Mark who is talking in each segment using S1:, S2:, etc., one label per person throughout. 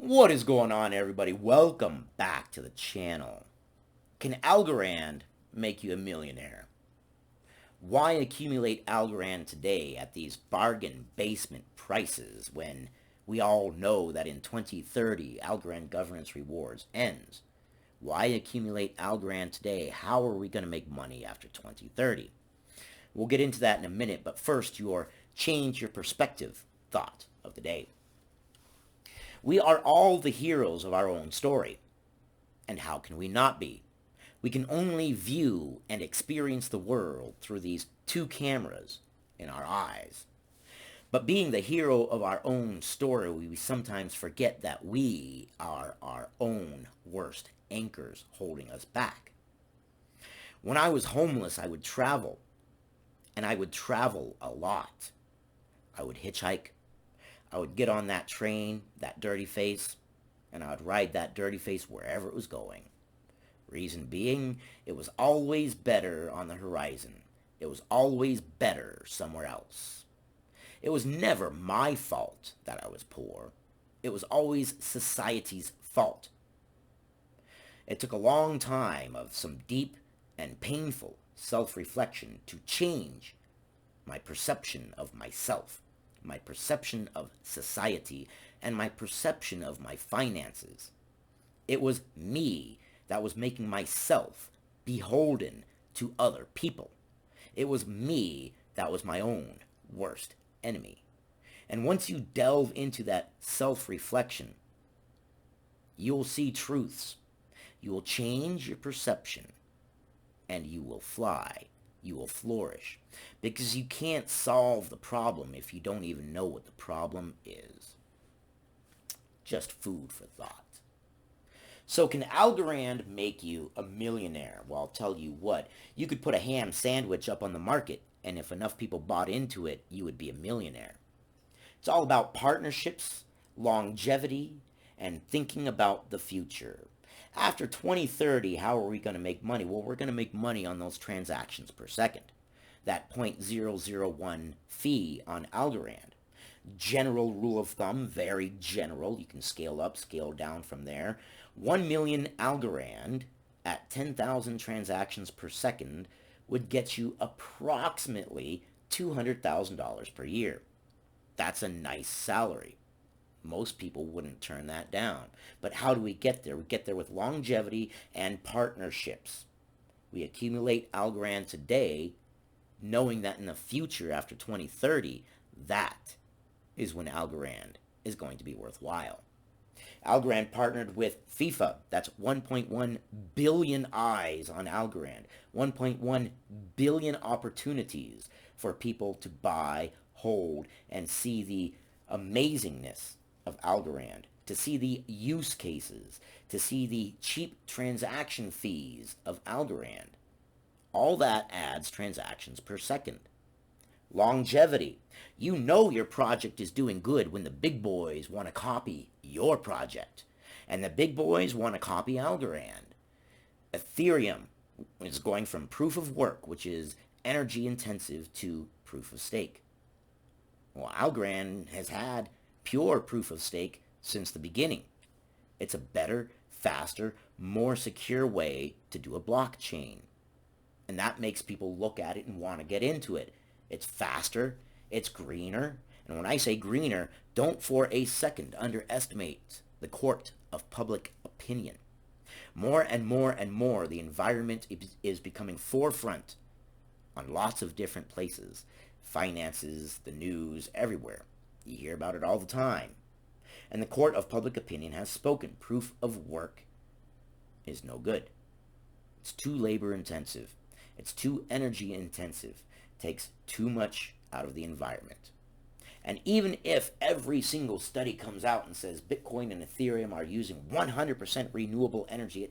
S1: What is going on, everybody? Welcome back to the channel. Can Algorand make you a millionaire? Why accumulate Algorand today at these bargain basement prices when we all know that in 2030 Algorand governance rewards ends? Why accumulate Algorand today? How are we going to make money after 2030? We'll get into that in a minute, but first your change your perspective thought of the day. We are all the heroes of our own story. And how can we not be? We can only view and experience the world through these two cameras in our eyes. But being the hero of our own story, we sometimes forget that we are our own worst anchors holding us back. When I was homeless, I would travel, and I would travel a lot. I would hitchhike. I would get on that train, that dirty face, and I would ride that dirty face wherever it was going. Reason being, it was always better on the horizon. It was always better somewhere else. It was never my fault that I was poor. It was always society's fault. It took a long time of some deep and painful self-reflection to change my perception of myself, my perception of society, and my perception of my finances. It was me that was making myself beholden to other people. It was me that was my own worst enemy. And once you delve into that self-reflection, you'll see truths. You will change your perception, and you will fly. You will flourish. Because you can't solve the problem if you don't even know what the problem is. Just food for thought. So can Algorand make you a millionaire? Well, I'll tell you what. You could put a ham sandwich up on the market, and if enough people bought into it, you would be a millionaire. It's all about partnerships, longevity, and thinking about the future. After 2030, how are we going to make money? Well, we're going to make money on those transactions per second. That 0.001 fee on Algorand. General rule of thumb, very general. You can scale up, scale down from there. 1 million Algorand at 10,000 transactions per second would get you approximately $200,000 per year. That's a nice salary. Most people wouldn't turn that down. But how do we get there? We get there with longevity and partnerships. We accumulate Algorand today, knowing that in the future, after 2030, that is when Algorand is going to be worthwhile. Algorand partnered with FIFA. That's 1.1 billion eyes on Algorand. 1.1 billion opportunities for people to buy, hold, and see the amazingness of Algorand, to see the use cases, to see the cheap transaction fees of Algorand. All that adds transactions per second. Longevity. You know your project is doing good when the big boys want to copy your project. And the big boys want to copy Algorand. Ethereum is going from proof of work, which is energy intensive, to proof of stake. Well, Algorand has had pure proof of stake since the beginning. It's a better, faster, more secure way to do a blockchain. And that makes people look at it and want to get into it. It's faster, it's greener, and when I say greener, don't for a second underestimate the court of public opinion. More and more and more, the environment is becoming forefront on lots of different places. Finances, the news, everywhere. You hear about it all the time. And the court of public opinion has spoken. Proof of work is no good. It's too labor intensive. It's too energy intensive. It takes too much out of the environment. And even if every single study comes out and says Bitcoin and Ethereum are using 100% renewable energy,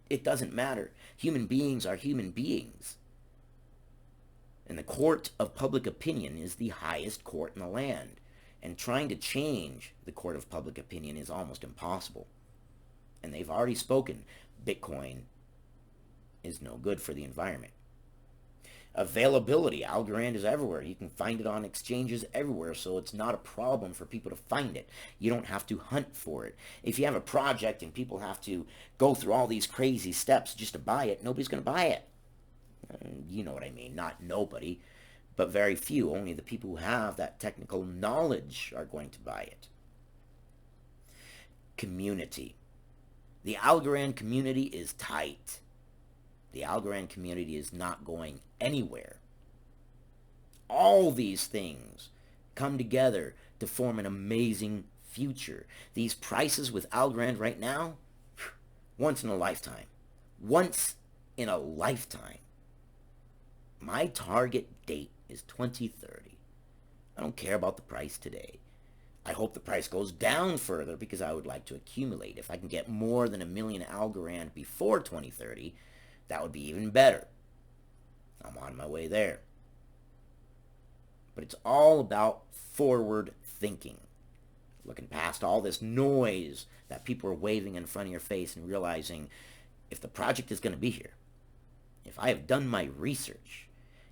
S1: it doesn't matter. Human beings are human beings. And the court of public opinion is the highest court in the land. And trying to change the court of public opinion is almost impossible. And they've already spoken. Bitcoin is no good for the environment. Availability. Algorand is everywhere. You can find it on exchanges everywhere, so it's not a problem for people to find it. You don't have to hunt for it. If you have a project and people have to go through all these crazy steps just to buy it, nobody's going to buy it. You know what I mean. Not nobody, but very few. Only the people who have that technical knowledge are going to buy it. Community. The Algorand community is tight. The Algorand community is not going anywhere. All these things come together to form an amazing future. These prices with Algorand right now, once in a lifetime. Once in a lifetime. My target date is 2030. I don't care about the price today. I hope the price goes down further because I would like to accumulate. If I can get more than 1 million Algorand before 2030, that would be even better. I'm on my way there. But it's all about forward thinking. Looking past all this noise that people are waving in front of your face and realizing if the project is going to be here, if I have done my research,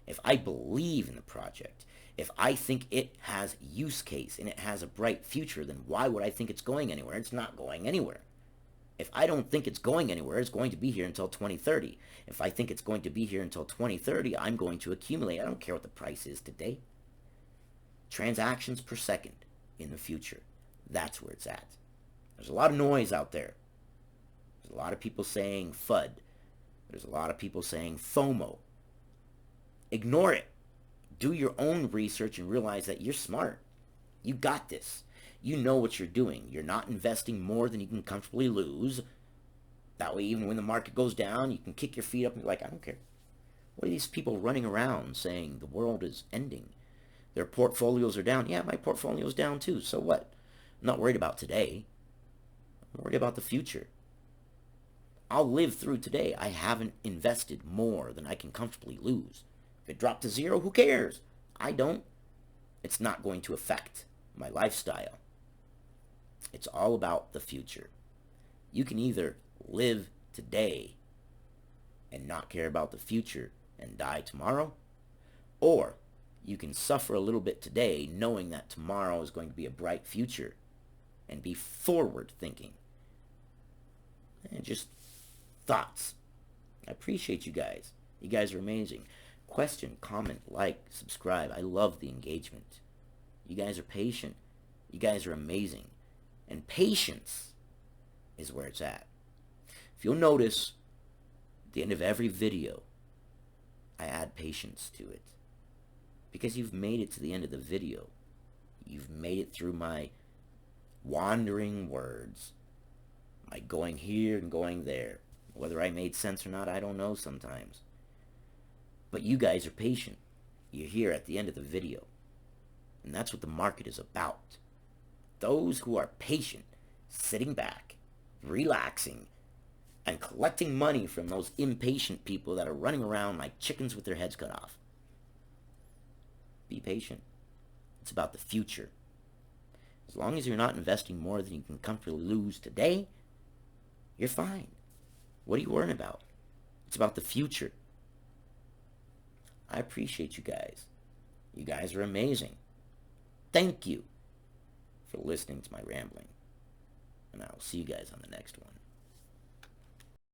S1: if I believe in the project, if I think it has use case and it has a bright future, then why would I think it's going anywhere? It's not going anywhere. If I don't think it's going anywhere, it's going to be here until 2030. If I think it's going to be here until 2030, I'm going to accumulate. I don't care what the price is today. Transactions per second in the future. That's where it's at. There's a lot of noise out there. There's a lot of people saying FUD. There's a lot of people saying FOMO. Ignore it. Do your own research and realize that you're smart. You got this. You know what you're doing. You're not investing more than you can comfortably lose. That way, even when the market goes down, you can kick your feet up and be like, I don't care. What are these people running around saying the world is ending? Their portfolios are down. Yeah, my portfolio's down too. So what? I'm not worried about today. I'm worried about the future. I'll live through today. I haven't invested more than I can comfortably lose. If it dropped to zero, who cares? I don't. It's not going to affect my lifestyle. It's all about the future. You can either live today and not care about the future and die tomorrow, or you can suffer a little bit today knowing that tomorrow is going to be a bright future and be forward thinking. And just thoughts. I appreciate you guys. You guys are amazing. Question, comment, like, subscribe. I love the engagement. You guys are patient. You guys are amazing. And patience is where it's at. If you'll notice, at the end of every video, I add patience to it. Because you've made it to the end of the video. You've made it through my wandering words. My going here and going there. Whether I made sense or not, I don't know sometimes. But you guys are patient. You're here at the end of the video. And that's what the market is about. Those who are patient, sitting back, relaxing, and collecting money from those impatient people that are running around like chickens with their heads cut off. Be patient. It's about the future. As long as you're not investing more than you can comfortably lose today, you're fine. What are you worrying about? It's about the future. I appreciate you guys. You guys are amazing. Thank you for listening to my rambling. And I'll see you guys on the next one.